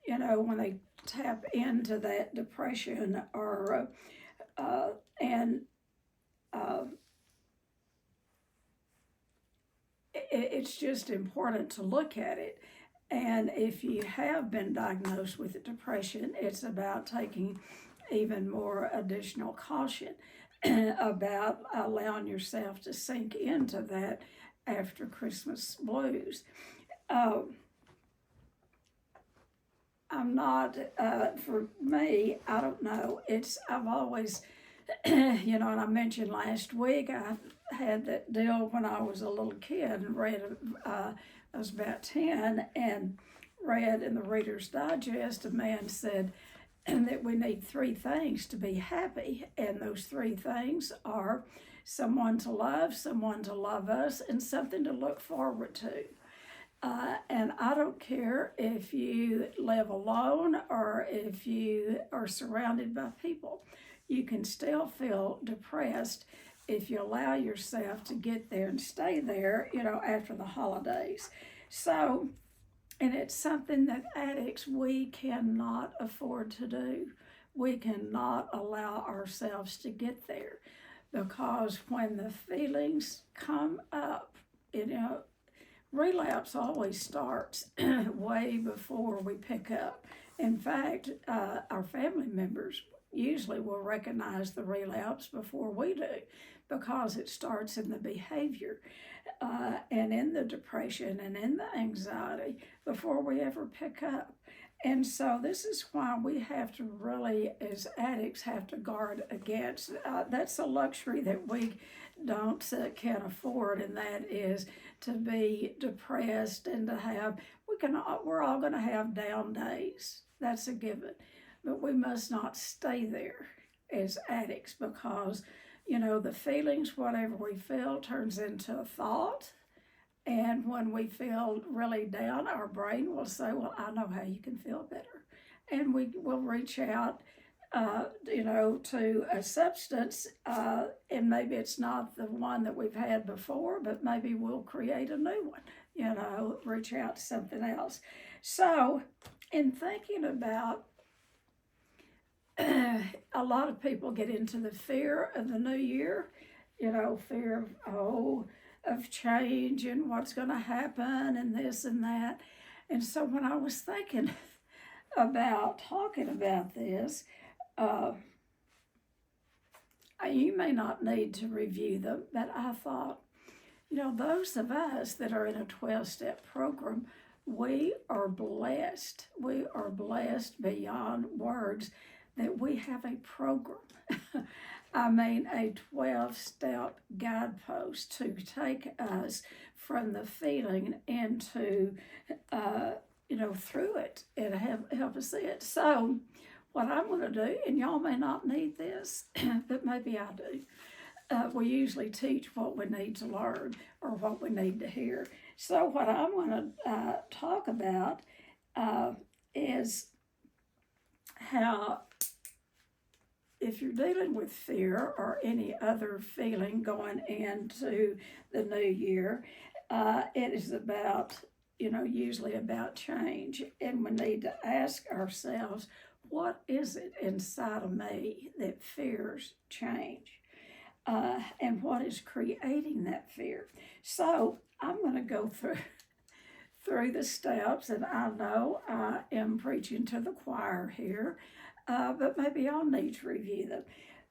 when they tap into that depression or and uh, it's just important to look at it. And if you have been diagnosed with depression, it's about taking even more additional caution about allowing yourself to sink into that after Christmas blues. Uh, I'm not, for me, I don't know. I've always, and I mentioned last week, I had that deal when I was a little kid and read, I was about 10 and read in the Reader's Digest, a man said that we need three things to be happy. And those three things are someone to love us, and something to look forward to. And I don't care if you live alone or if you are surrounded by people, you can still feel depressed if you allow yourself to get there and stay there, after the holidays. So, and it's something that addicts, we cannot afford to do. We cannot allow ourselves to get there because when the feelings come up, relapse always starts way before we pick up. In fact, our family members usually will recognize the relapse before we do because it starts in the behavior and in the depression and in the anxiety before we ever pick up. And so this is why we have to really, as addicts, have to guard against. That's a luxury that we can't afford, and that is to be depressed and to have. We're all going to have down days. That's a given, but we must not stay there as addicts because the feelings, whatever we feel, turns into a thought. And when we feel really down, our brain will say, well, I know how you can feel better. And we will reach out, to a substance, and maybe it's not the one that we've had before, but maybe we'll create a new one, reach out to something else. So, in thinking about a lot of people get into the fear of the new year, fear of change and what's going to happen and this and that. And so when I was thinking about talking about this, you may not need to review them, but I thought, those of us that are in a 12-step program, we are blessed. We are blessed beyond words that we have a program. I mean, a 12-step guidepost to take us from the feeling into, through it and help us see it. So, what I'm going to do, and y'all may not need this, but maybe I do. We usually teach what we need to learn or what we need to hear. So, what I'm going to talk about is how, if you're dealing with fear or any other feeling going into the new year, it is about, usually about change. And we need to ask ourselves, what is it inside of me that fears change? And what is creating that fear? So I'm going to go through the steps, and I know I am preaching to the choir here, but maybe I'll need to review them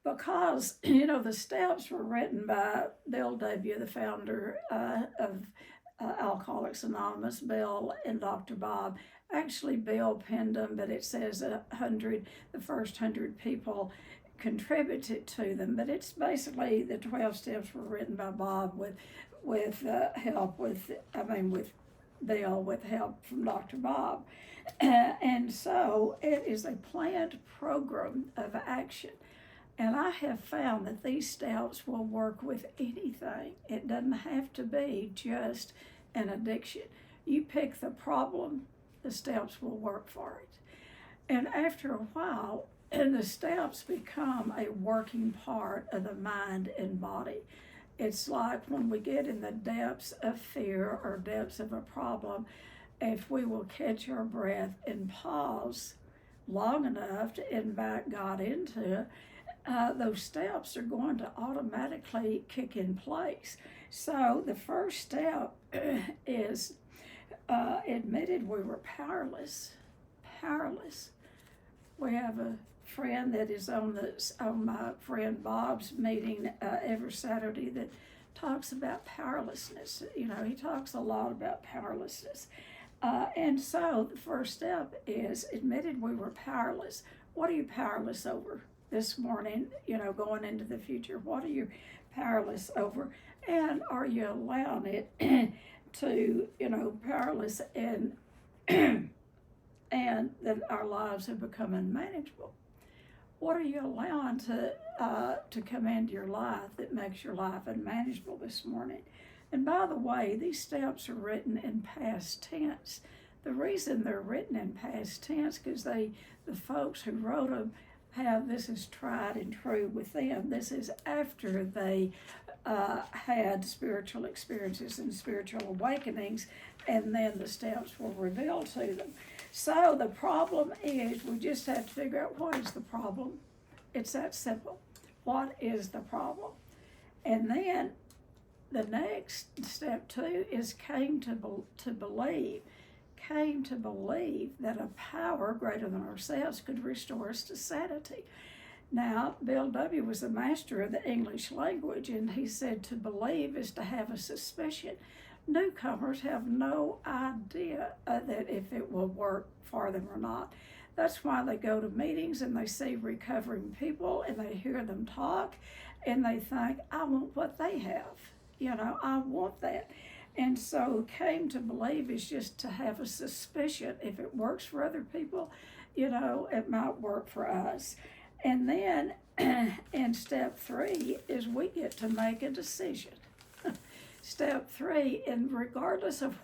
because, the steps were written by Bill W., the founder of Alcoholics Anonymous, Bill and Dr. Bob. Actually, Bill penned them, but it says the first 100 people contributed to them. But it's basically the 12 steps were written by Bob with help with Bill with help from Dr. Bob. And so it is a planned program of action. And I have found that these steps will work with anything. It doesn't have to be just an addiction. You pick the problem, the steps will work for it. And after a while, the steps become a working part of the mind and body. It's like when we get in the depths of fear or depths of a problem, if we will catch our breath and pause long enough to invite God into it, those steps are going to automatically kick in place. So the first step is admitted we were powerless. Powerless. We have a friend that is on my friend Bob's meeting every Saturday that talks about powerlessness. You know, he talks a lot about powerlessness. And so the first step is admitted we were powerless. What are you powerless over this morning, you know, going into the future? What are you powerless over? And are you allowing it to, you know, powerless and and that our lives have become unmanageable? What are you allowing to come into your life that makes your life unmanageable this morning? And by the way, these steps are written in past tense. The reason they're written in past tense because the folks who wrote them this is tried and true with them. This is after they had spiritual experiences and spiritual awakenings, and then the steps were revealed to them. So the problem is we just have to figure out what is the problem. It's that simple. What is the problem? And then the next step 2 is came to believe that a power greater than ourselves could restore us to sanity. Now, Bill W. was a master of the English language, and he said to believe is to have a suspicion. Newcomers have no idea that if it will work for them or not. That's why they go to meetings and they see recovering people and they hear them talk and they think, I want what they have. You know, I want that. And so came to believe is just to have a suspicion. If it works for other people, you know, it might work for us. And then in step 3 is we get to make a decision. Step 3, and regardless of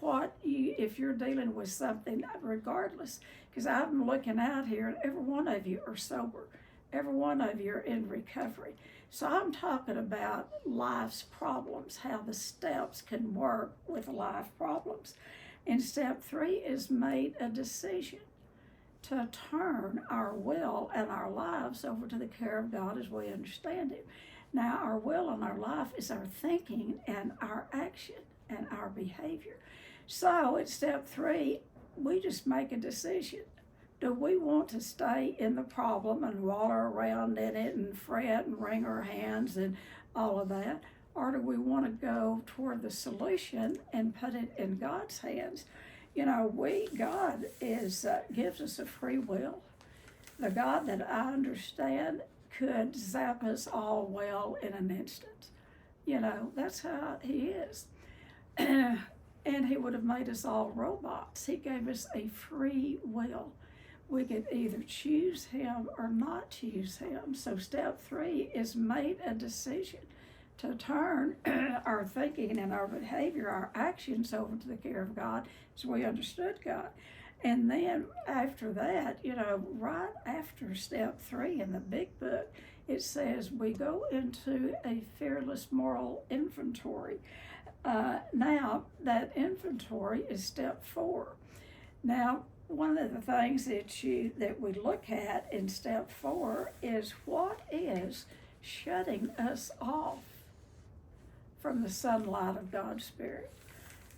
if you're dealing with something, regardless, because I'm looking out here and every one of you are sober. Every one of you are in recovery. So I'm talking about life's problems, how the steps can work with life problems. And step 3 is made a decision to turn our will and our lives over to the care of God as we understand it. Now, our will and our life is our thinking and our action and our behavior. So at step 3, we just make a decision. Do we want to stay in the problem and waller around in it and fret and wring our hands and all of that? Or do we want to go toward the solution and put it in God's hands? You know, God gives us a free will. The God that I understand could zap us all well in an instant. You know, that's how he is. And he would have made us all robots. He gave us a free will. We could either choose him or not choose him. So step 3 is made a decision to turn our thinking and our behavior, our actions over to the care of God as we understood God. And then after that, you know, right after step 3 in the big book, it says we go into a fearless moral inventory. Now, that inventory is step 4. Now, one of the things that we look at in step 4 is what is shutting us off from the sunlight of God's Spirit.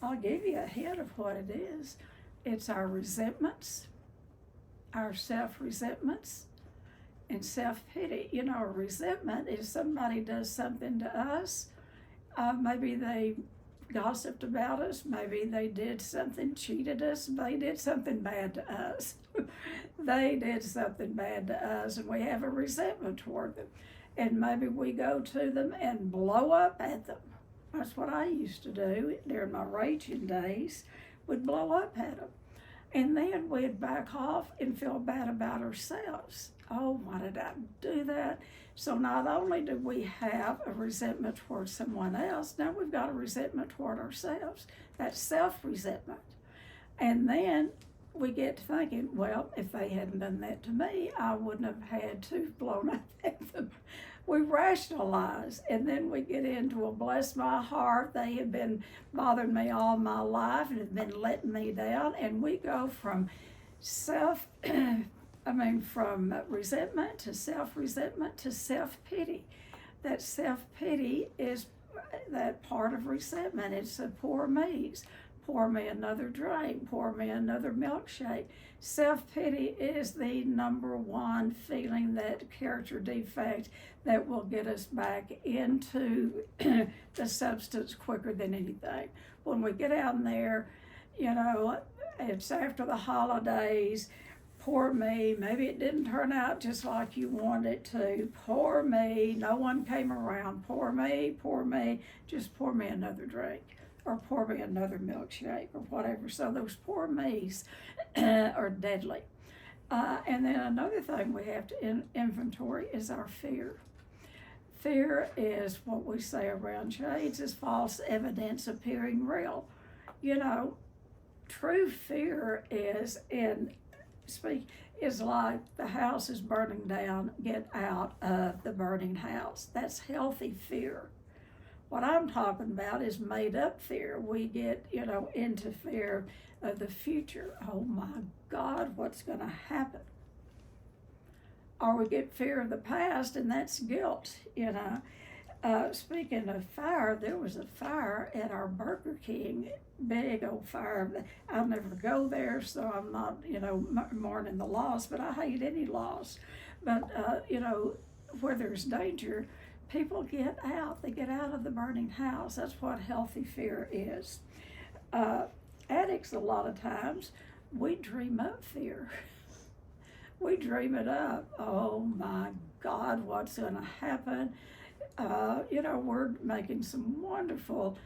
I'll give you a hint of what it is. It's our resentments, our self-resentments, and self-pity. You know, a resentment is somebody does something to us. Maybe they gossiped about us. Maybe they did something, cheated us. They did something bad to us. They did something bad to us, and we have a resentment toward them. And maybe we go to them and blow up at them. That's what I used to do during my raging days. Would blow up at them. And then we'd back off and feel bad about ourselves. Oh, why did I do that? So not only do we have a resentment toward someone else, now we've got a resentment toward ourselves. That's self-resentment. And then we get to thinking, well, if they hadn't done that to me, I wouldn't have had to blown up at them. We rationalize, and then we get into, well, bless my heart, they have been bothering me all my life and have been letting me down. And we go from from resentment to self-resentment to self-pity. That self-pity is that part of resentment. It's the poor me's. Pour me another drink, pour me another milkshake. Self-pity is the number one feeling, that character defect that will get us back into the substance quicker than anything. When we get out in there, it's after the holidays, poor me, maybe it didn't turn out just like you wanted it to. Poor me, no one came around. Poor me, just pour me another drink, or pour me another milkshake, or whatever. So those poor me's are deadly. And then another thing we have to inventory is our fear. Fear is what we say around shades is false evidence appearing real. True fear is like the house is burning down, get out of the burning house. That's healthy fear. What I'm talking about is made up fear. We get, into fear of the future. Oh my God, what's going to happen? Or we get fear of the past, and that's guilt, Speaking of fire, there was a fire at our Burger King, big old fire. I'll never go there, so I'm not, mourning the loss, but I hate any loss. But, where there's danger, people get out. They get out of the burning house. That's what healthy fear is. Addicts, a lot of times, we dream up fear. We dream it up. Oh my God, what's going to happen? We're making some wonderful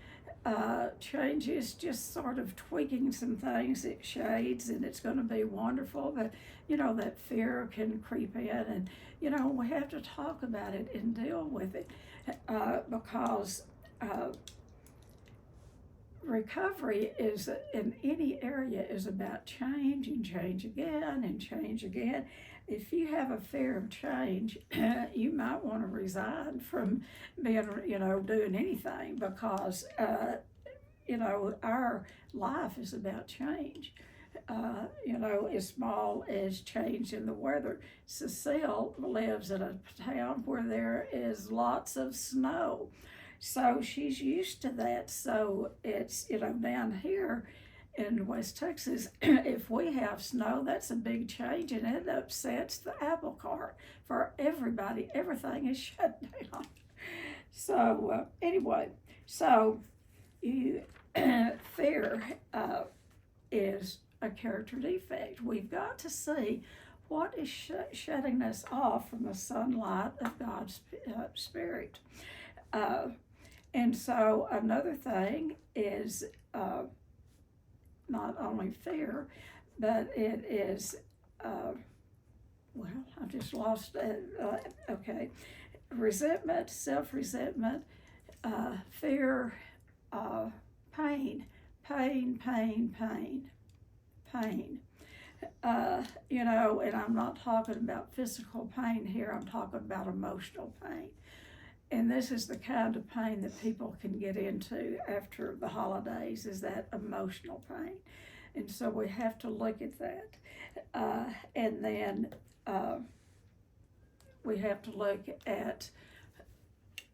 changes, just sort of tweaking some things at shades, and it's going to be wonderful. But, that fear can creep in, and, we have to talk about it and deal with it because recovery is in any area is about change and change again and change again. If you have a fear of change, you might want to resign from being, doing anything, because, our life is about change. As small as change in the weather. Cecile lives in a town where there is lots of snow. So she's used to that. So it's, down here in West Texas, if we have snow, that's a big change, and it upsets the apple cart for everybody. Everything is shut down. So anyway, fear is a character defect. We've got to see what is shutting us off from the sunlight of God's Spirit. And so another thing is not only fear, but it is, I just lost it. Okay. Resentment, self-resentment, fear, pain. And I'm not talking about physical pain here, I'm talking about emotional pain. And this is the kind of pain that people can get into after the holidays, is that emotional pain. And so we have to look at that. And then we have to look at,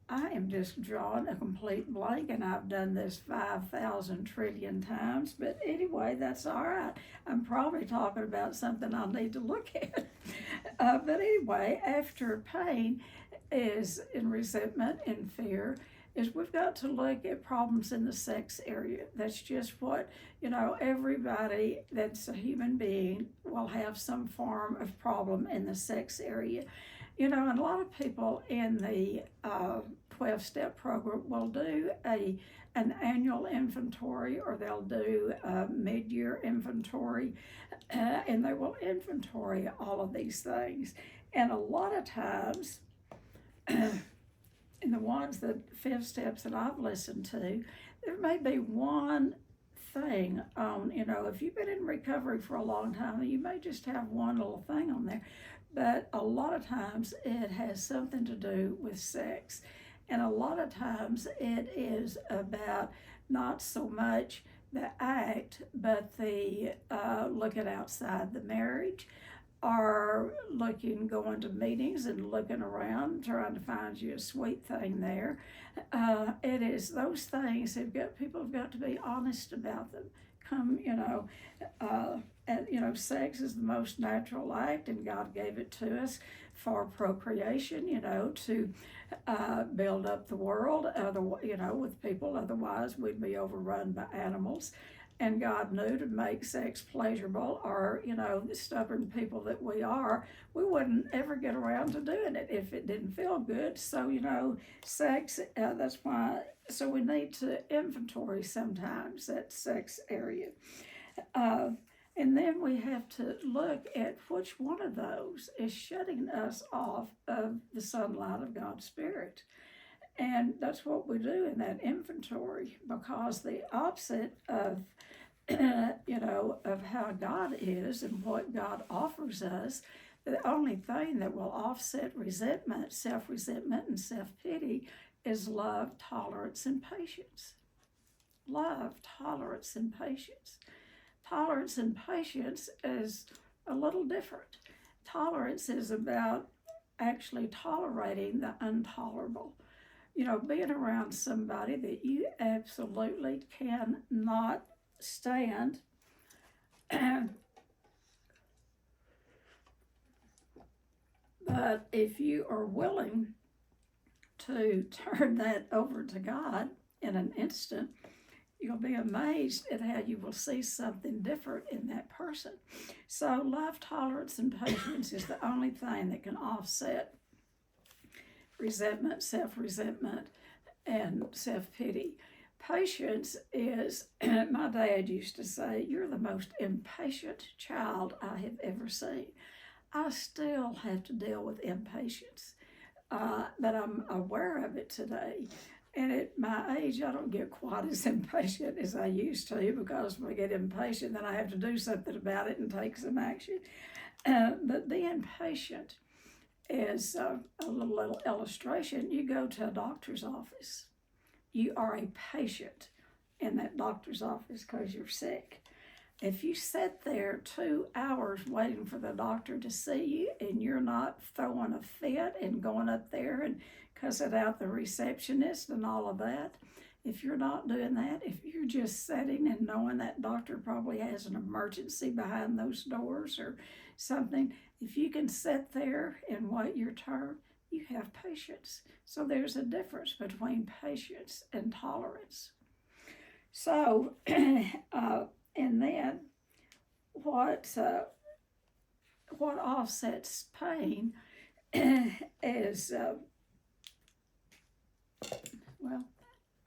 I am just drawing a complete blank, and I've done this 5,000 trillion times, but anyway, that's all right. I'm probably talking about something I'll need to look at. But anyway, after pain is in resentment and fear, is we've got to look at problems in the sex area. That's just what, everybody that's a human being will have some form of problem in the sex area. And a lot of people in the 12-step program will do an annual inventory, or they'll do a mid-year inventory, and they will inventory all of these things. And a lot of times, in the 5 steps that I've listened to, there may be one thing on, if you've been in recovery for a long time, you may just have one little thing on there. But a lot of times it has something to do with sex. And a lot of times it is about not so much the act, but the looking outside the marriage, or going to meetings and looking around, trying to find you a sweet thing there. It is those things people have got to be honest about them. And sex is the most natural act, and God gave it to us for procreation, to build up the world, with people. Otherwise, we'd be overrun by animals. And God knew to make sex pleasurable, or, the stubborn people that we are, we wouldn't ever get around to doing it if it didn't feel good. So, sex, that's why, so we need to inventory sometimes that sex area. And then we have to look at which one of those is shutting us off of the sunlight of God's Spirit. And that's what we do in that inventory, because the opposite of, of how God is and what God offers us, the only thing that will offset resentment, self-resentment, and self-pity is love, tolerance, and patience. Love, tolerance, and patience. Tolerance and patience is a little different. Tolerance is about actually tolerating the intolerable. Being around somebody that you absolutely cannot stand. But if you are willing to turn that over to God in an instant, you'll be amazed at how you will see something different in that person. So love, tolerance, and patience is the only thing that can offset resentment, self-resentment, and self-pity. Patience is, my dad used to say, you're the most impatient child I have ever seen. I still have to deal with impatience, but I'm aware of it today. And at my age, I don't get quite as impatient as I used to, because when I get impatient, then I have to do something about it and take some action. But being patient is a little illustration. You go to a doctor's office. You are a patient in that doctor's office because you're sick. If you sit there 2 hours waiting for the doctor to see you, and you're not throwing a fit and going up there and cussing out the receptionist and all of that, if you're not doing that, if you're just sitting and knowing that doctor probably has an emergency behind those doors or something, if you can sit there and wait your turn, you have patience. So there's a difference between patience and tolerance. So, and then what offsets pain is,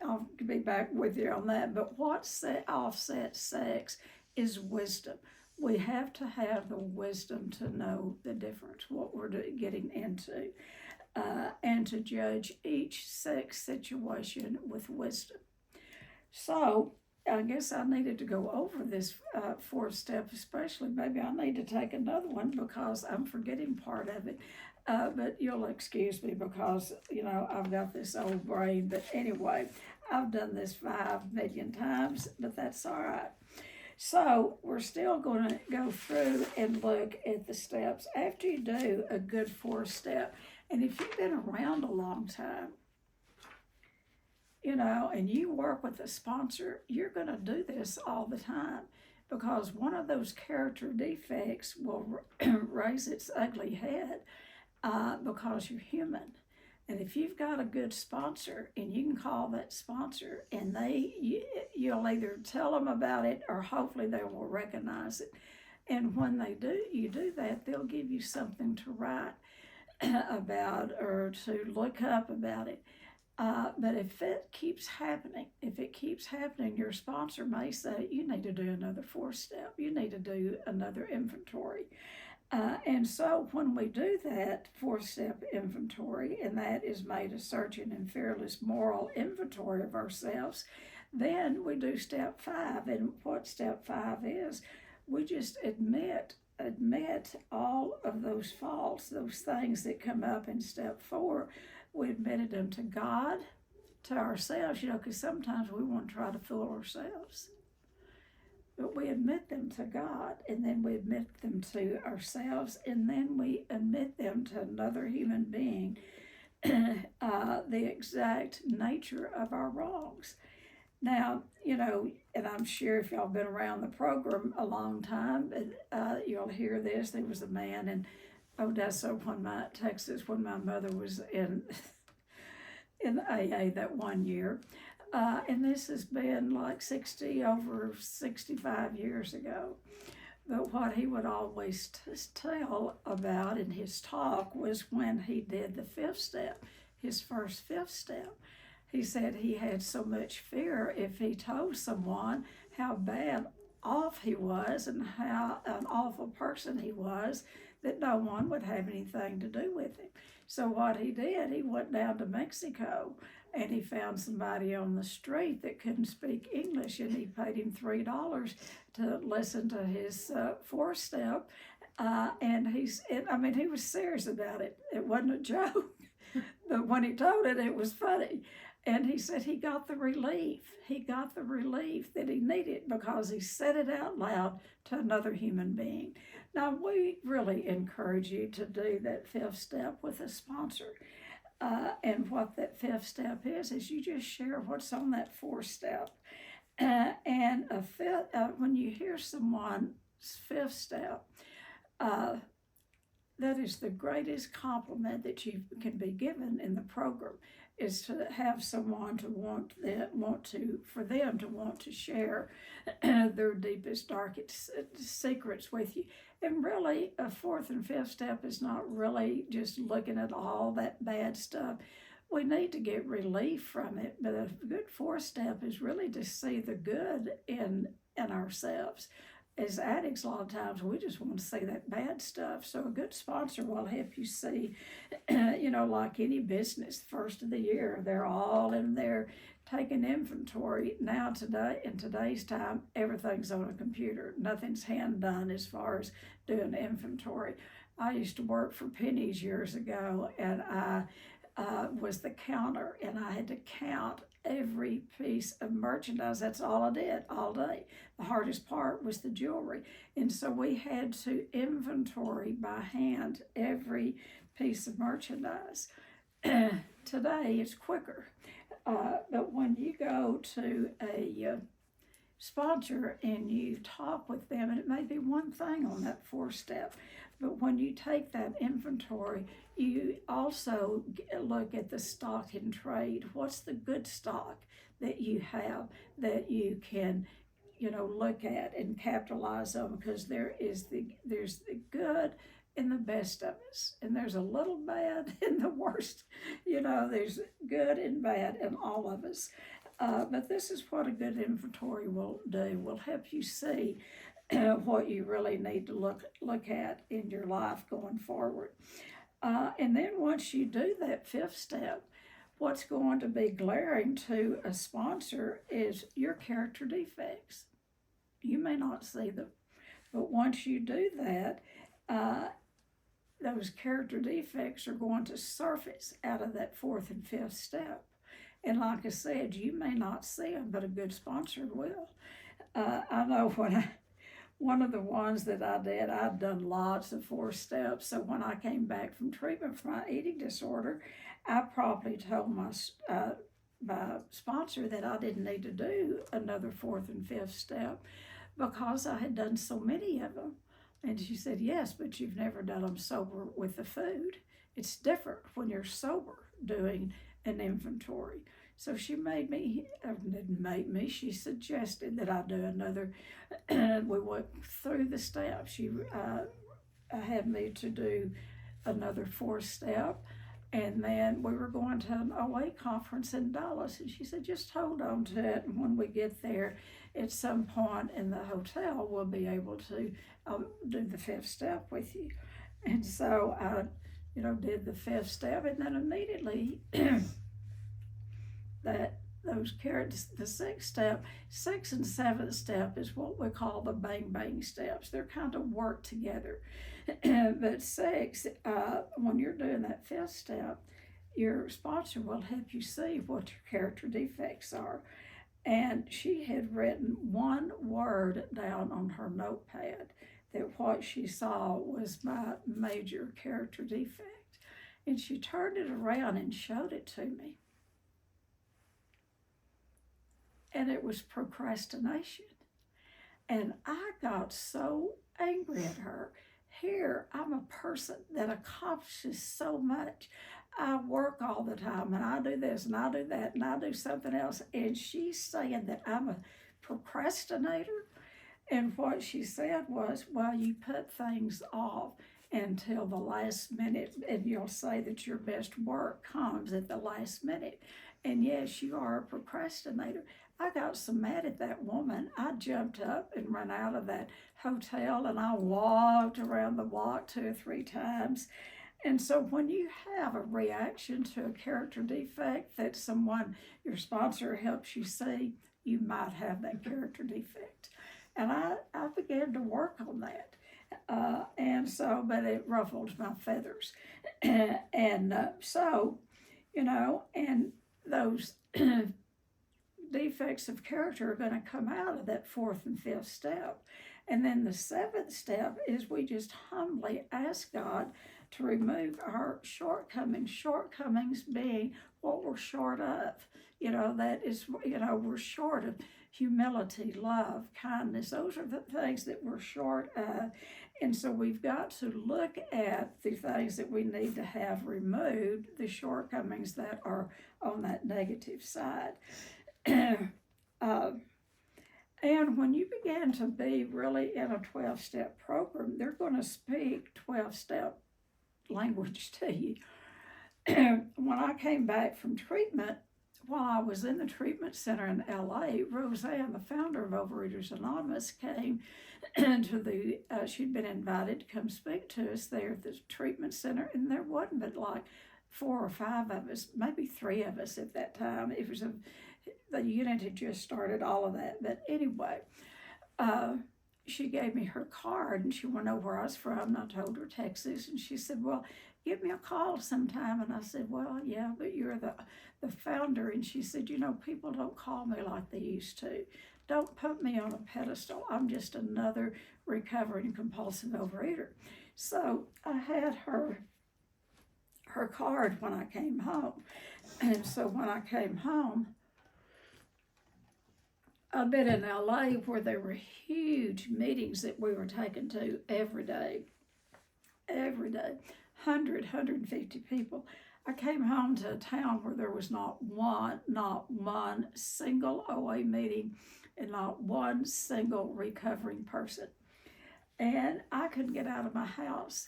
I'll be back with you on that, but what offsets sex is wisdom. We have to have the wisdom to know the difference, what we're getting into, and to judge each sex situation with wisdom. So I guess I needed to go over this fourth step, especially. Maybe I need to take another one because I'm forgetting part of it. But you'll excuse me because, I've got this old brain. But anyway, I've done this 5 million times, but that's all right. So we're still going to go through and look at the steps after you do a good 4th step. And if you've been around a long time, and you work with a sponsor, you're going to do this all the time, because one of those character defects will raise its ugly head because you're human. And if you've got a good sponsor, and you can call that sponsor, and you'll either tell them about it, or hopefully they will recognize it. And when you do that, they'll give you something to write about or to look up about it. But if it keeps happening, your sponsor may say, you need to do another 4th step. You need to do another inventory. And so when we do that 4th step inventory, and that is made a searching and fearless moral inventory of ourselves, Then we do step 5, and what step 5 is, we just admit all of those faults, those things that come up in step 4. We admitted them to God, to ourselves, because sometimes we want to try to fool ourselves. But we admit them to God, and then we admit them to ourselves, and then we admit them to another human being, the exact nature of our wrongs. Now, and I'm sure if y'all been around the program a long time, you'll hear this. There was a man in Odessa, Texas, when my mother was in AA that one year. And this has been like over 65 years ago. But what he would always tell about in his talk was when he did the 5th step, his first 5th step. He said he had so much fear if he told someone how bad off he was and how an awful person he was, that no one would have anything to do with him. So what he did, he went down to Mexico, and he found somebody on the street that couldn't speak English, and he paid him $3 to listen to his 4th step. And he was serious about it. It wasn't a joke, but when he told it, it was funny. And he said he got the relief. He got the relief that he needed because he said it out loud to another human being. Now, we really encourage you to do that 5th step with a sponsor. And what that 5th step is you just share what's on that 4th step. And when you hear someone's 5th step, that is the greatest compliment that you can be given in the program, is to have someone for them to want to share their deepest, darkest secrets with you. And really, a 4th and 5th step is not really just looking at all that bad stuff. We need to get relief from it, but a good 4th step is really to see the good in ourselves. As addicts, a lot of times we just want to see that bad stuff. So a good sponsor will help you see, like any business, first of the year, they're all in there taking inventory. Now in today's time, everything's on a computer. Nothing's hand done as far as doing inventory. I used to work for Pennie's years ago, and I was the counter, and I had to count every piece of merchandise. That's all I did all day. The hardest part was the jewelry. And so we had to inventory by hand every piece of merchandise. Today it's quicker. But when you go to a sponsor and you talk with them, and it may be one thing on that 4th step, but when you take that inventory, you also look at the stock in trade. What's the good stock that you have that you can, look at and capitalize on? Because there's the good in the best of us, and there's a little bad in the worst. There's good and bad in all of us. But this is what a good inventory will do. Will help you see what you really need to look at in your life going forward. And then once you do that 5th step, what's going to be glaring to a sponsor is your character defects. You may not see them, but once you do that, those character defects are going to surface out of that 4th and 5th step. And like I said, you may not see them, but a good sponsor will. I know one of the ones that I did, I'd done lots of 4 steps. So when I came back from treatment for my eating disorder, I probably told my sponsor that I didn't need to do another 4th and 5th step because I had done so many of them. And she said, yes, but you've never done them sober with the food. It's different when you're sober doing an inventory. So she she suggested that I do another. We went through the steps. She had me to do another 4th step. And then we were going to an OA conference in Dallas. And she said, just hold on to it. And when we get there, at some point in the hotel, we'll be able to do the 5th step with you. And so I, did the 5th step. And then immediately that those characters. The sixth and seventh step is what we call the bang bang steps. They're kind of work together. But six, when you're doing that fifth step, your sponsor will help you see what your character defects are. And she had written one word down on her notepad that what she saw was my major character defect. And she turned it around and showed it to me. And it was procrastination. And I got so angry at her. Here, I'm a person that accomplishes so much. I work all the time, and I do this, and I do that, and I do something else. And she's saying that I'm a procrastinator. And what she said was, well, you put things off until the last minute, and you'll say that your best work comes at the last minute. And yes, you are a procrastinator. I got so mad at that woman, I jumped up and ran out of that hotel, and I walked around the block 2 or 3 times. And so when you have a reaction to a character defect that someone, your sponsor, helps you see, you might have that character defect. And I began to work on that. But it ruffled my feathers. So, and those defects of character are going to come out of that 4th and 5th step. And then the 7th step is we just humbly ask God to remove our shortcomings being what we're short of. That is, we're short of humility, love, kindness. Those are the things that we're short of. And so we've got to look at the things that we need to have removed, the shortcomings that are on that negative side. And when you begin to be really in a 12-step program, they're going to speak 12-step language to you. When I came back from treatment, while I was in the treatment center in LA, Roseanne, the founder of Overeaters Anonymous, came to she'd been invited to come speak to us there at the treatment center, and there wasn't but like 4 or 5 of us, maybe 3 of us at that time. It was the unit had just started, all of that. But anyway, she gave me her card, and she wanted to know where I was from, and I told her Texas, and she said, well, give me a call sometime. And I said, well, yeah, but you're the founder. And she said, people don't call me like they used to. Don't put me on a pedestal. I'm just another recovering compulsive overeater. So I had her card when I came home. And so when I came home, I've been in LA where there were huge meetings that we were taken to every day, 150 people. I came home to a town where there was not one single OA meeting and not one single recovering person. And I couldn't get out of my house.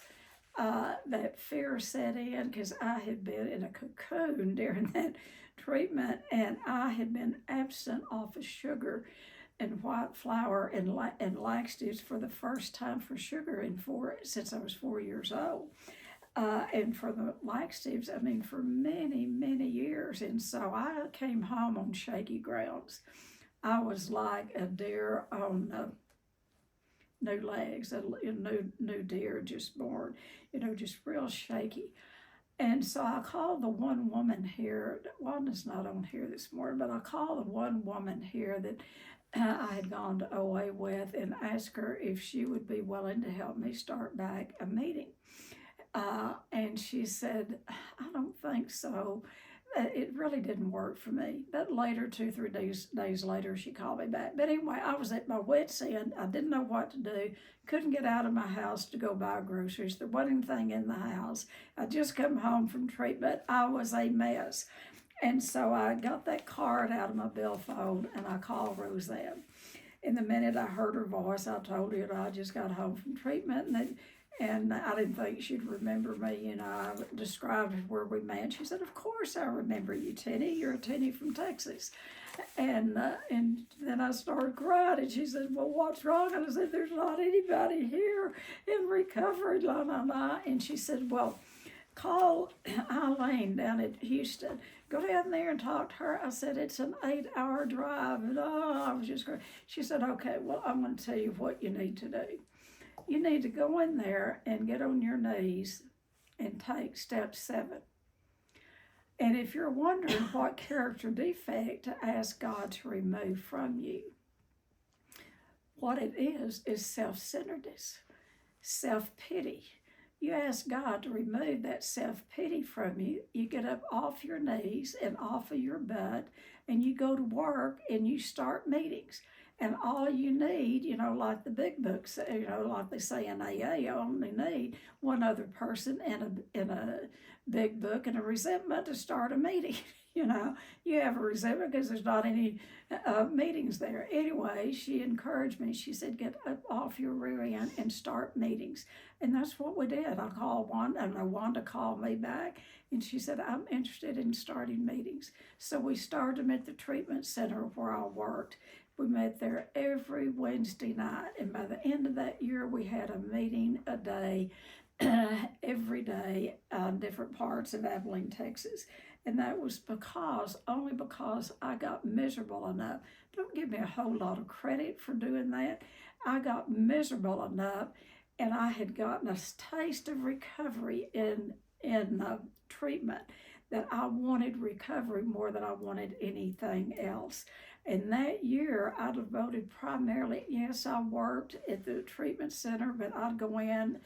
That fear set in because I had been in a cocoon during that treatment, and I had been absent off of sugar and white flour and laxatives for the first time for sugar since I was 4 years old. And for the laxatives, for many, many years. And so I came home on shaky grounds. I was like a deer on new legs, a new deer just born, just real shaky. And so I called the one woman here, Wanda's not on here this morning, but I called the one woman here that I had gone to OA with and asked her if she would be willing to help me start back a meeting. And she said, I don't think so. It really didn't work for me. But later, 2 or 3 days later, she called me back. But anyway, I was at my wit's end. I didn't know what to do. Couldn't get out of my house to go buy groceries. There wasn't anything in the house. I just come home from treatment. I was a mess. And so I got that card out of my billfold and I called Roseanne. And the minute I heard her voice, I told her I just got home from treatment and I didn't think she'd remember me. I described where we met. She said, of course I remember you, Tennie. You're a Tennie from Texas. And then I started crying, and she said, well, what's wrong? And I said, there's not anybody here in recovery, la, la, la. And she said, well, call Eileen down at Houston. Go down there and talk to her. I said, it's an 8-hour drive. And I was just crazy. She said, okay, well, I'm going to tell you what you need to do. You need to go in there and get on your knees and take step 7. And if you're wondering what character defect to ask God to remove from you, what it is self-centeredness, self-pity. You ask God to remove that self-pity from you. You get up off your knees and off of your butt, and you go to work and you start meetings. And all you need, like the big books, like they say in AA, you only need one other person in a big book and a resentment to start a meeting. You have a resentment because there's not any meetings there. Anyway, she encouraged me. She said, get up off your rear end and start meetings. And that's what we did. I called Wanda called me back, and she said, I'm interested in starting meetings. So we started them at the treatment center where I worked. We met there every Wednesday night, and by the end of that year, we had a meeting a day, every day, different parts of Abilene, Texas. And that was only because I got miserable enough. Don't give me a whole lot of credit for doing that. I got miserable enough, and I had gotten a taste of recovery in treatment, that I wanted recovery more than I wanted anything else. And that year, I devoted primarily, yes, I worked at the treatment center, but I'd go in,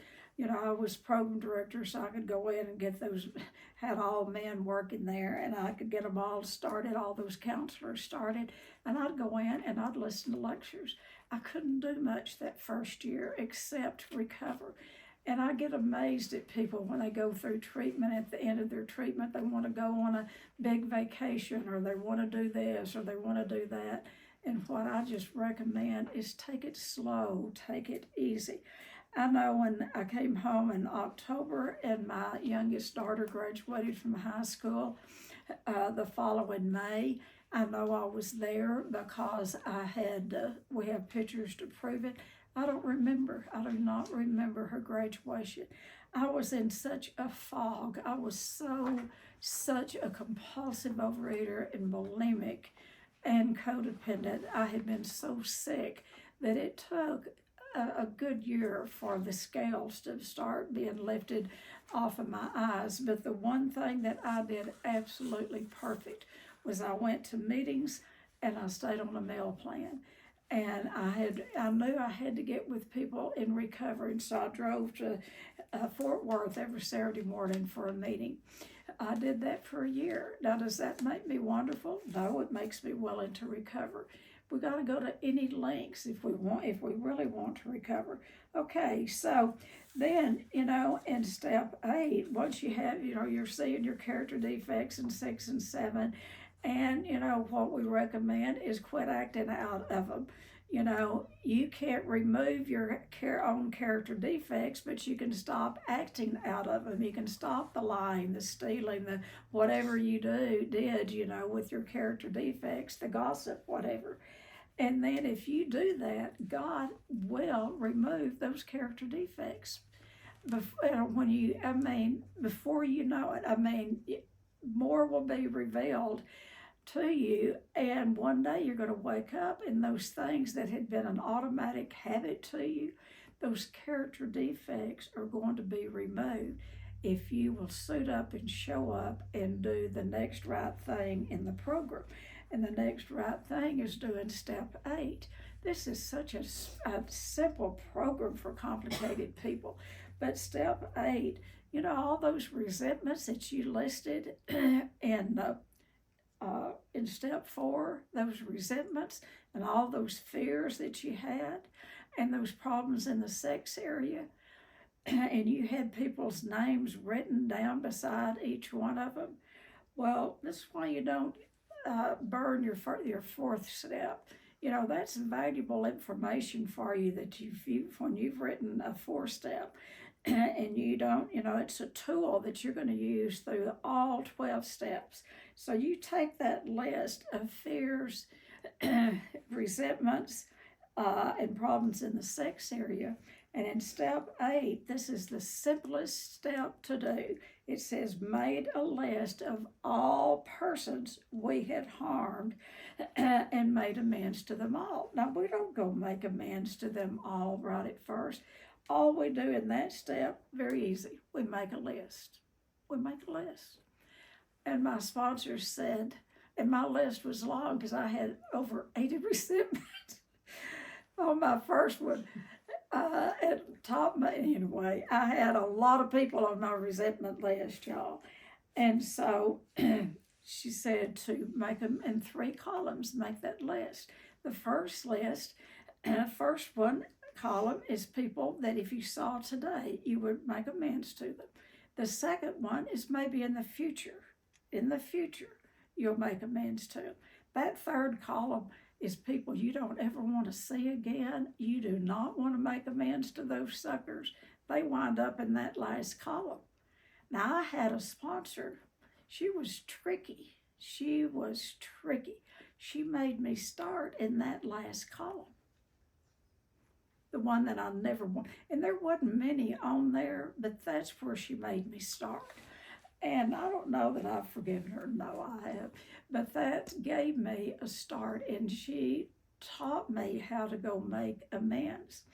I was program director, so I could go in and get those, had all men working there, and I could get them all started, all those counselors started, and I'd go in and I'd listen to lectures. I couldn't do much that first year except recover. And I get amazed at people when they go through treatment. At the end of their treatment, they want to go on a big vacation, or they want to do this, or they want to do that. And what I just recommend is take it slow, take it easy. I know when I came home in October and my youngest daughter graduated from high school the following May, I know I was there because we have pictures to prove it. I don't remember. I do not remember her graduation. I was in such a fog. I was such a compulsive overeater and bulimic and codependent. I had been so sick that it took a good year for the scales to start being lifted off of my eyes. But the one thing that I did absolutely perfect was I went to meetings and I stayed on a meal plan. And I knew I had to get with people in recovery, and so I drove to Fort Worth every Saturday morning for a meeting. I did that for a year. Now, does that make me wonderful? No, it makes me willing to recover. We got to go to any lengths if we really want to recover. Okay, so then, in step 8, once you have, you're seeing your character defects in 6 and 7, and, what we recommend is quit acting out of them. You can't remove your own character defects, but you can stop acting out of them. You can stop the lying, the stealing, the whatever you did, with your character defects, the gossip, whatever. And then if you do that, God will remove those character defects. Before you know it, more will be revealed to you, and one day you're going to wake up and those things that had been an automatic habit to you, those character defects are going to be removed if you will suit up and show up and do the next right thing in the program. And the next right thing is doing step 8. This is such a simple program for complicated people. But step 8, all those resentments that you listed in step 4, those resentments and all those fears that you had and those problems in the sex area, and you had people's names written down beside each one of them. Well, this is why you don't burn your 4th step. That's valuable information for you that when you've written a 4-step, and you don't, it's a tool that you're going to use through all 12 steps. So you take that list of fears, resentments, and problems in the sex area, And in step 8, this is the simplest step to do. It says, made a list of all persons we had harmed and made amends to them all. Now, we don't go make amends to them all right at first. All we do in that step, very easy, we make a list. We make a list. And my sponsor said, and my list was long because I had over 80 resentments on my first one. It taught me anyway. I had a lot of people on my resentment list, y'all. And so she said to make them in 3 columns, make that list. The first list, first one column is people that if you saw today, you would make amends to them. The second one is maybe in the future. In the future, you'll make amends to them. That third column is people you don't ever want to see again. You do not want to make amends to those suckers. They wind up in that last column. Now, I had a sponsor. She was tricky. She was tricky. She made me start in that last column. The one that I never want. And there wasn't many on there, but that's where she made me start. And I don't know that I've forgiven her. No, I have. But that gave me a start, and she taught me how to go make amends.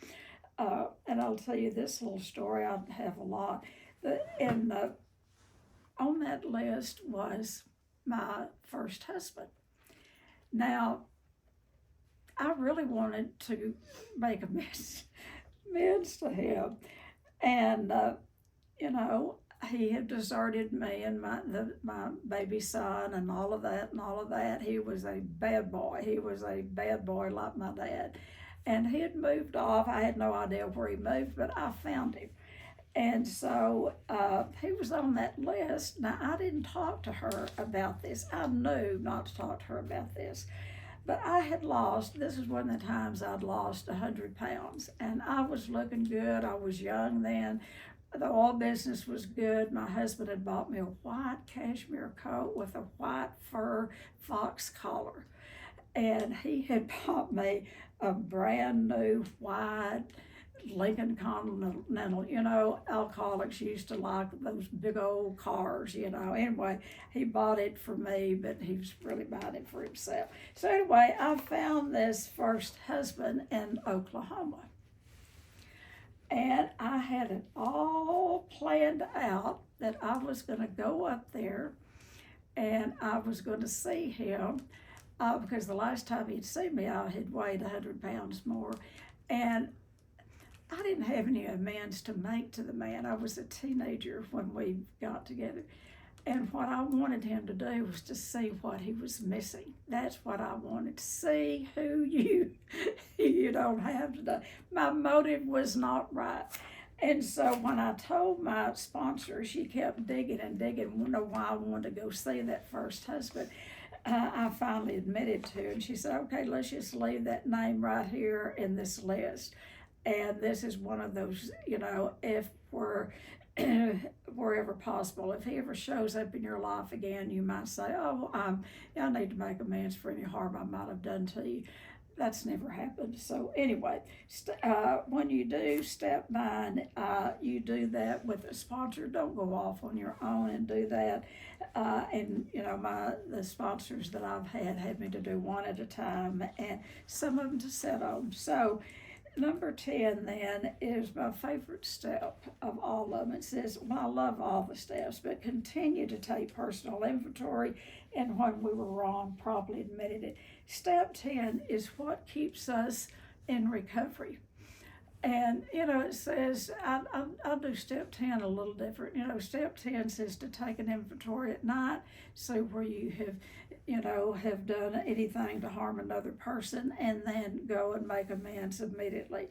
And I'll tell you this little story. I have a lot. On that list was my first husband. Now, I really wanted to make amends to him. And, he had deserted me and my baby son and all of that. He was a bad boy. He was a bad boy like my dad. And he had moved off. I had no idea where he moved, but I found him. And so he was on that list. Now, I didn't talk to her about this. I knew not to talk to her about this. But I had lost, this is one of the times I'd lost 100 pounds. And I was looking good. I was young then. The oil business was good. My husband had bought me a white cashmere coat with a white fur fox collar. And he had bought me a brand new white Lincoln Continental. Alcoholics used to like those big old cars, Anyway, he bought it for me, but he was really buying it for himself. So anyway, I found this first husband in Oklahoma. And I had it all planned out that I was going to go up there and I was going to see him because the last time he'd seen me, I had weighed 100 pounds more. And I didn't have any amends to make to the man. I was a teenager when we got together. And what I wanted him to do was to see what he was missing. That's what I wanted, to see who you don't have today. My motive was not right. And so when I told my sponsor, she kept digging and digging, wondering why I wanted to go see that first husband. I finally admitted to her, and she said, okay, let's just leave that name right here in this list. And this is one of those, if wherever possible, if he ever shows up in your life again, you might say, I need to make amends for any harm I might have done to you. That's never happened. So anyway, when you do step 9, you do that with a sponsor. Don't go off on your own and do that. The sponsors that I've had me to do one at a time, and some of them to sit on. So number 10 then is my favorite step of all of them. It says, I love all the steps, but continue to take personal inventory, and when we were wrong, properly admitted it. Step 10 is what keeps us in recovery. And, it says, I'll do step 10 a little different. Step 10 says to take an inventory at night, see where you have done anything to harm another person, and then go and make amends immediately.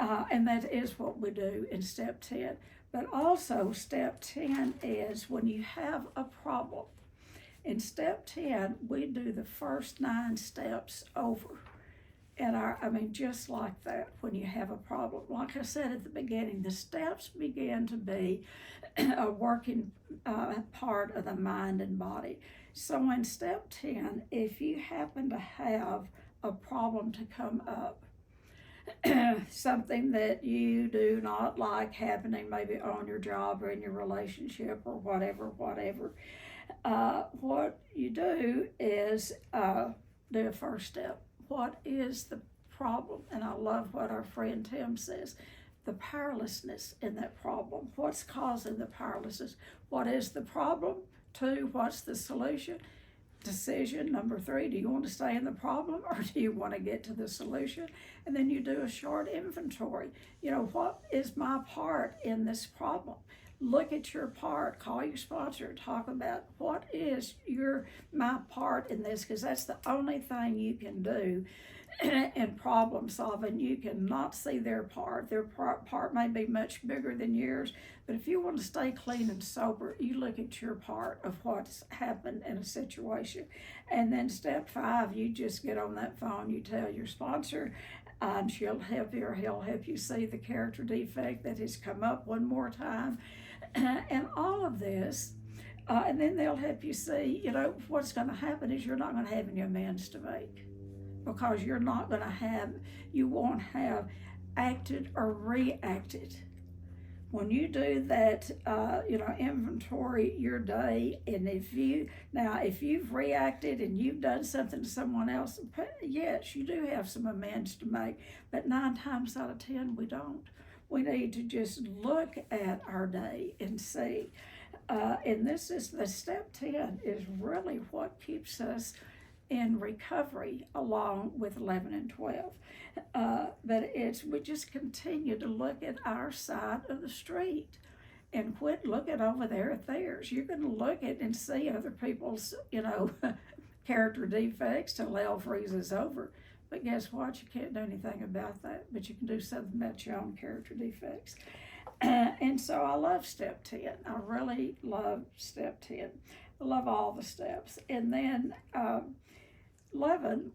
And that is what we do in step 10. But also step 10 is when you have a problem. In step 10, we do the first 9 steps over. And just like that, when you have a problem. Like I said at the beginning, the steps begin to be a working part of the mind and body. So in step 10, if you happen to have a problem to come up, something that you do not like happening, maybe on your job or in your relationship or whatever, what you do is do a first step. What is the problem? And I love what our friend Tim says, the powerlessness in that problem. What's causing the powerlessness? What is the problem? 2, what's the solution? Decision number 3, do you want to stay in the problem or do you want to get to the solution? And then you do a short inventory. What is my part in this problem? Look at your part, call your sponsor, talk about what is my part in this, because that's the only thing you can do in problem solving. You cannot see their part. Their part may be much bigger than yours, but if you want to stay clean and sober, you look at your part of what's happened in a situation. And then step 5, you just get on that phone, you tell your sponsor, and she'll help you, or he'll help you see the character defect that has come up one more time, and all of this. And then they'll help you see, what's going to happen is you're not going to have any amends to make, because you won't have acted or reacted. When you do that, inventory your day, and if you've reacted and you've done something to someone else, yes, you do have some amends to make, but 9 times out of 10, we don't. We need to just look at our day and see. And this is the step 10 is really what keeps us in recovery, along with 11 and 12. But we just continue to look at our side of the street and quit looking over there at theirs. You're going to look at and see other people's, character defects till hell freezes over. But guess what? You can't do anything about that, but you can do something about your own character defects. And so I love step 10. I really love step 10. I love all the steps. And then 11,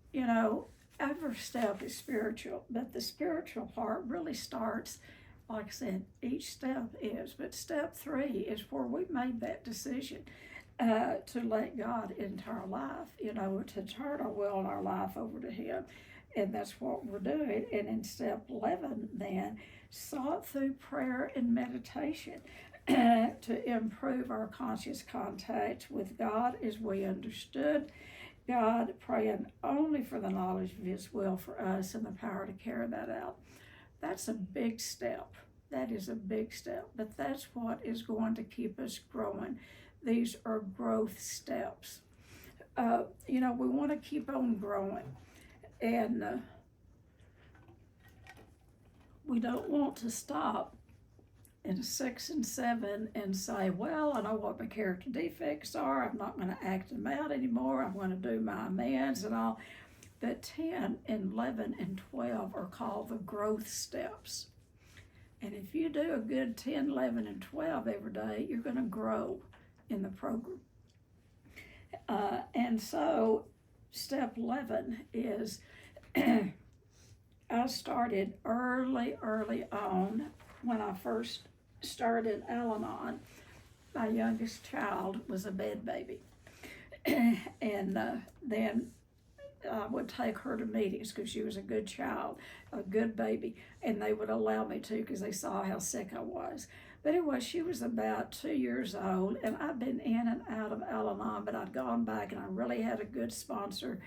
every step is spiritual, but the spiritual part really starts, like I said, each step is, but step 3 is where we made that decision to let God into our life, to turn our will and our life over to Him. And that's what we're doing. And in step 11, then, sought through prayer and meditation to improve our conscious contact with God as we understood God, praying only for the knowledge of His will for us and the power to carry that out. That's a big step. That is a big step, but that's what is going to keep us growing. These are growth steps. We want to keep on growing, and we don't want to stop in 6 and 7 and say, well, I know what my character defects are. I'm not going to act them out anymore. I'm going to do my amends and all. But 10 and 11 and 12 are called the growth steps. And if you do a good 10, 11, and 12 every day, you're going to grow in the program. And so step 11 is I started early on when I first started Al-Anon. My youngest child was a bed baby. And then I would take her to meetings because she was a good child, a good baby, and they would allow me to because they saw how sick I was. But anyway, she was about 2 years old, and I'd been in and out of Al-Anon, but I'd gone back, and I really had a good sponsor.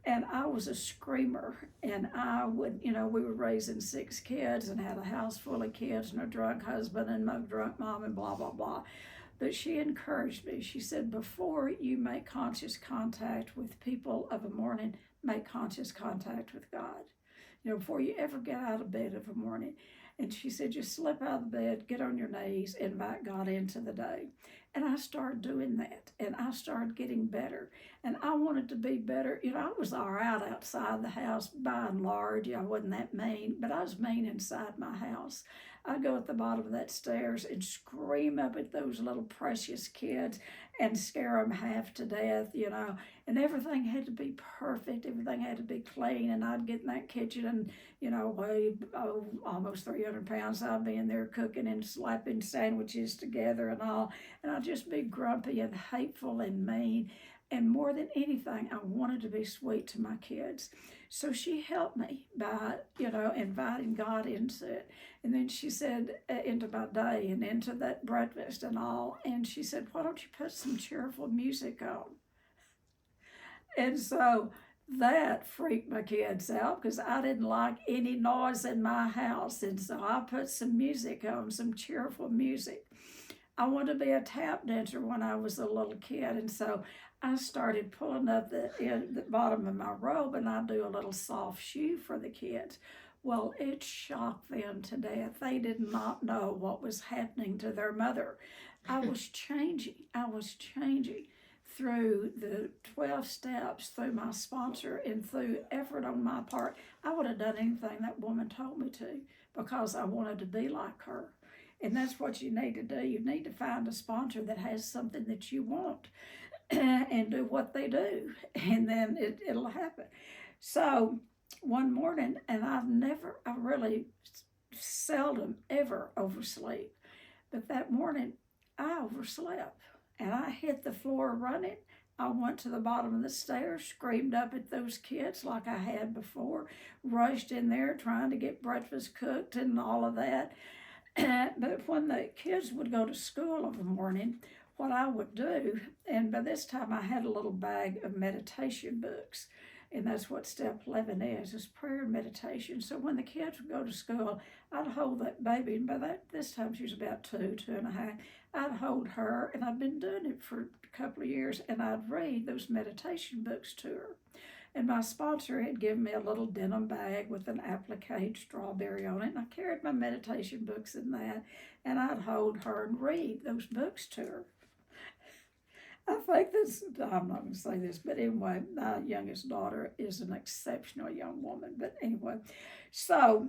And I was a screamer, and I would, we were raising 6 kids and had a house full of kids and a drunk husband and a drunk mom and blah, blah, blah. But she encouraged me. She said, before you make conscious contact with people of a morning, make conscious contact with God. Before you ever get out of bed of a morning. And she said, just slip out of bed, get on your knees, invite God into the day. And I started doing that, and I started getting better. And I wanted to be better. I was all right outside the house by and large. I wasn't that mean, but I was mean inside my house. I'd go at the bottom of that stairs and scream up at those little precious kids and scare them half to death, and everything had to be perfect. Everything had to be clean, and I'd get in that kitchen and, weigh almost 300 pounds. I'd be in there cooking and slapping sandwiches together and all, and I'd just be grumpy and hateful and mean. And more than anything, I wanted to be sweet to my kids. So she helped me by, inviting God into it. And then she said, into my day and into that breakfast and all. And she said, why don't you put some cheerful music on? And so that freaked my kids out because I didn't like any noise in my house. And so I put some music on, some cheerful music. I wanted to be a tap dancer when I was a little kid. And so I started pulling up the bottom of my robe, and I do a little soft shoe for the kids. Well, it shocked them to death. They did not know what was happening to their mother. I was changing through the 12 steps, through my sponsor, and through effort on my part. I would have done anything that woman told me to because I wanted to be like her. And that's what you need to do. You need to find a sponsor that has something that you want and do what they do, and then it'll happen. So one morning, and I really seldom ever oversleep, but that morning I overslept and I hit the floor running. I went to the bottom of the stairs, screamed up at those kids like I had before, rushed in there trying to get breakfast cooked and all of that. But when the kids would go to school in the morning, what I would do, and by this time I had a little bag of meditation books, and that's what step 11 is prayer and meditation. So when the kids would go to school, I'd hold that baby, and this time she was about 2.5. I'd hold her, and I'd been doing it for a couple of years, and I'd read those meditation books to her. And my sponsor had given me a little denim bag with an applique strawberry on it. And I carried my meditation books in that. And I'd hold her and read those books to her. I think I'm not going to say this, but anyway, my youngest daughter is an exceptional young woman. But anyway, so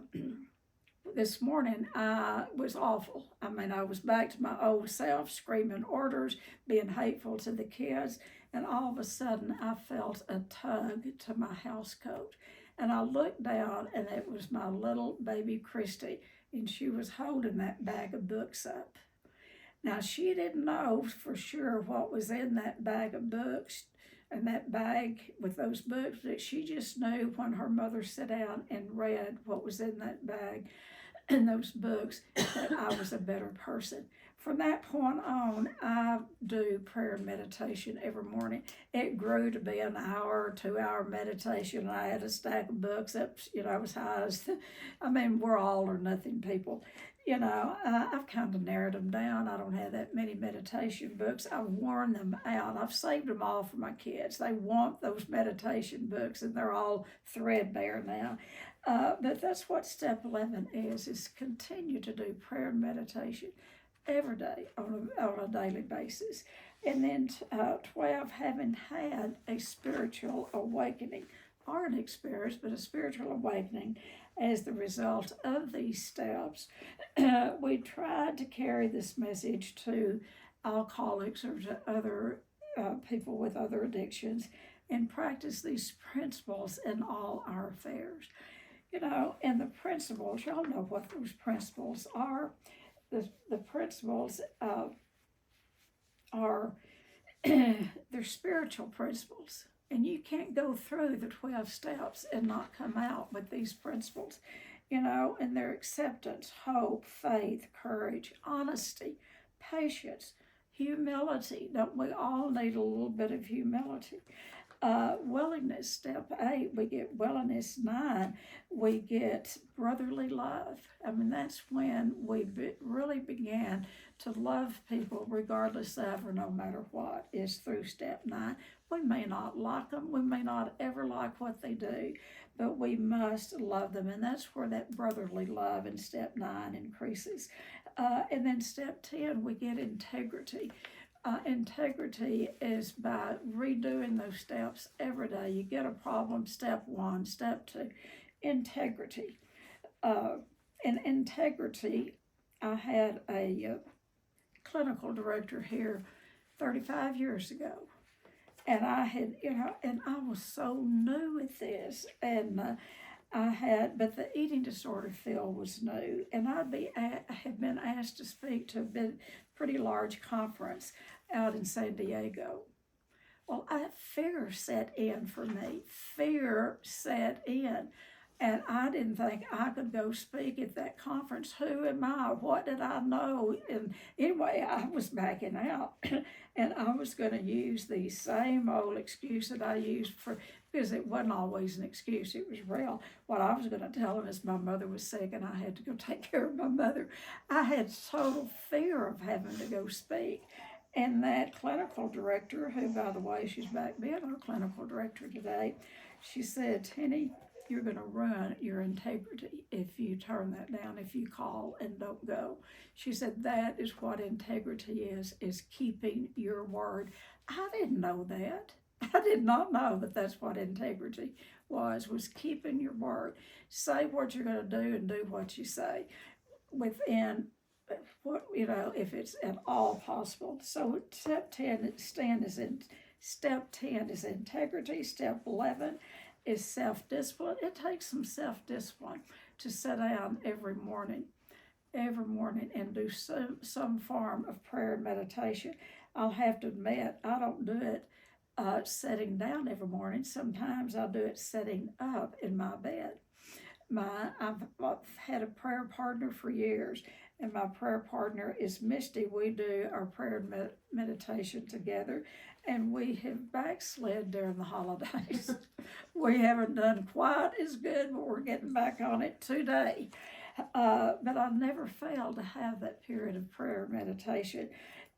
this morning I was awful. I mean, I was back to my old self, screaming orders, being hateful to the kids. And all of a sudden, I felt a tug to my house coat. And I looked down, and it was my little baby Christy, and she was holding that bag of books up. Now, she didn't know for sure what was in that bag of books and that bag with those books, but she just knew when her mother sat down and read what was in that bag and those books that I was a better person. From that point on, I do prayer and meditation every morning. It grew to be an hour, 2-hour meditation. I had a stack of books up, as high as, we're all or nothing people. I've kind of narrowed them down. I don't have that many meditation books. I've worn them out. I've saved them all for my kids. They want those meditation books, and they're all threadbare now. But that's what step 11 is continue to do prayer and meditation every day on a daily basis. And then 12, having had a spiritual awakening, or an experience, but a spiritual awakening as the result of these steps. We tried to carry this message to alcoholics or to other people with other addictions and practice these principles in all our affairs. And the principles, y'all know what those principles are. The principles are they're spiritual principles, and you can't go through the 12 steps and not come out with these principles, and their acceptance, hope, faith, courage, honesty, patience, humility. Don't we all need a little bit of humility? Willingness, step 8, we get willingness. 9, we get brotherly love. That's when we really began to love people regardless of or no matter what, is through step 9. We may not like them, we may not ever like what they do, but we must love them, and that's where that brotherly love in step 9 increases. And then step 10, we get integrity. Integrity is by redoing those steps every day. You get a problem, step 1, step 2, integrity. In integrity, I had a clinical director here 35 years ago. And I had, and I was so new at this. And but the eating disorder field was new. And I had been asked to speak to a pretty large conference out in San Diego. Well, fear set in for me. Fear set in. And I didn't think I could go speak at that conference. Who am I? What did I know? And anyway, I was backing out. And I was going to use the same old excuse that I used for, because it wasn't always an excuse, it was real. What I was going to tell them is my mother was sick and I had to go take care of my mother. I had total fear of having to go speak. And that clinical director, who, by the way, she's back being our clinical director today, she said, Tennie, you're going to ruin your integrity if you turn that down, if you call and don't go. She said, that is what integrity is keeping your word. I didn't know that. I did not know that that's what integrity was keeping your word. Say what you're going to do and do what you say within what, if it's at all possible. So step 10 step 10 is integrity. Step 11 is self-discipline. It takes some self-discipline to sit down every morning and do some form of prayer and meditation. I'll have to admit, I don't do it sitting down every morning. Sometimes I do it sitting up in my bed. I've had a prayer partner for years, and my prayer partner is Misty. We do our prayer and meditation together, and we have backslid during the holidays. We haven't done quite as good, but we're getting back on it today. But I've never failed to have that period of prayer and meditation.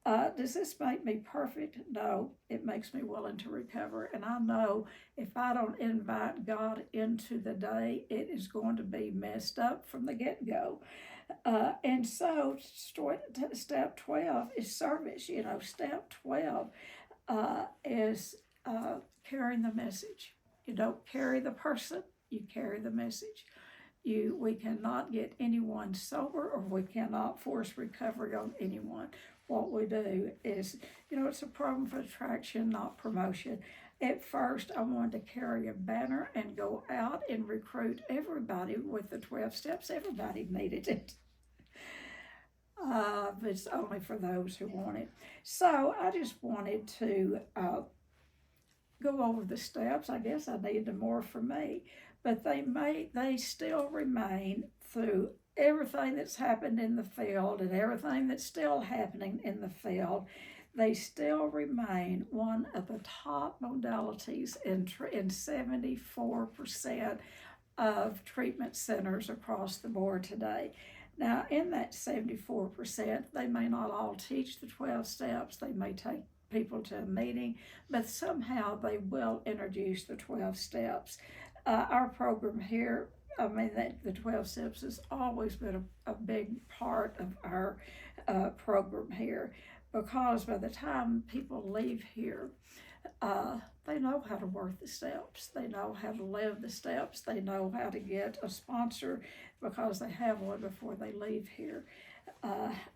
Does this make me perfect? No, it makes me willing to recover. And I know if I don't invite God into the day, it is going to be messed up from the get-go. And so step 12 is service. Step 12 is carrying the message. You don't carry the person, you carry the message. We cannot get anyone sober, or we cannot force recovery on anyone. What we do is, it's a program for attraction, not promotion. At first, I wanted to carry a banner and go out and recruit everybody with the 12 steps. Everybody needed it. But it's only for those who want it. So I just wanted to go over the steps. I guess I needed more for me. But they still remain through everything that's happened in the field and everything that's still happening in the field. They still remain one of the top modalities in 74% of treatment centers across the board today. Now, in that 74%, they may not all teach the 12 steps. They may take people to a meeting, but somehow they will introduce the 12 steps. Our program here, the 12 steps has always been a big part of our program here, because by the time people leave here, they know how to work the steps. They know how to live the steps. They know how to get a sponsor because they have one before they leave here.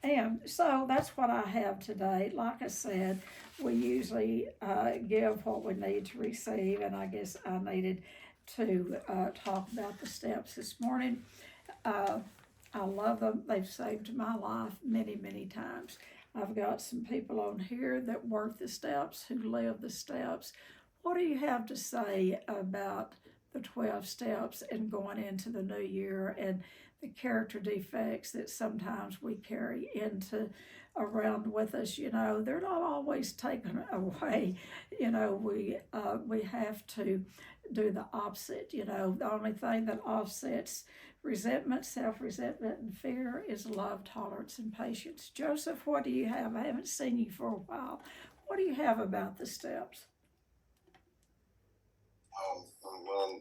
And so that's what I have today. Like I said, we usually give what we need to receive, and I guess I needed to talk about the steps this morning. I love them. They've saved my life many, many times. I've got some people on here that work the steps, who live the steps. What do you have to say about the 12 steps and going into the new year, and the character defects that sometimes we carry into around with us? They're not always taken away. We have to do the opposite. The only thing that offsets resentment, self-resentment, and fear is love, tolerance, and patience. Joseph, what do you have? I haven't seen you for a while. What do you have about the steps? Well,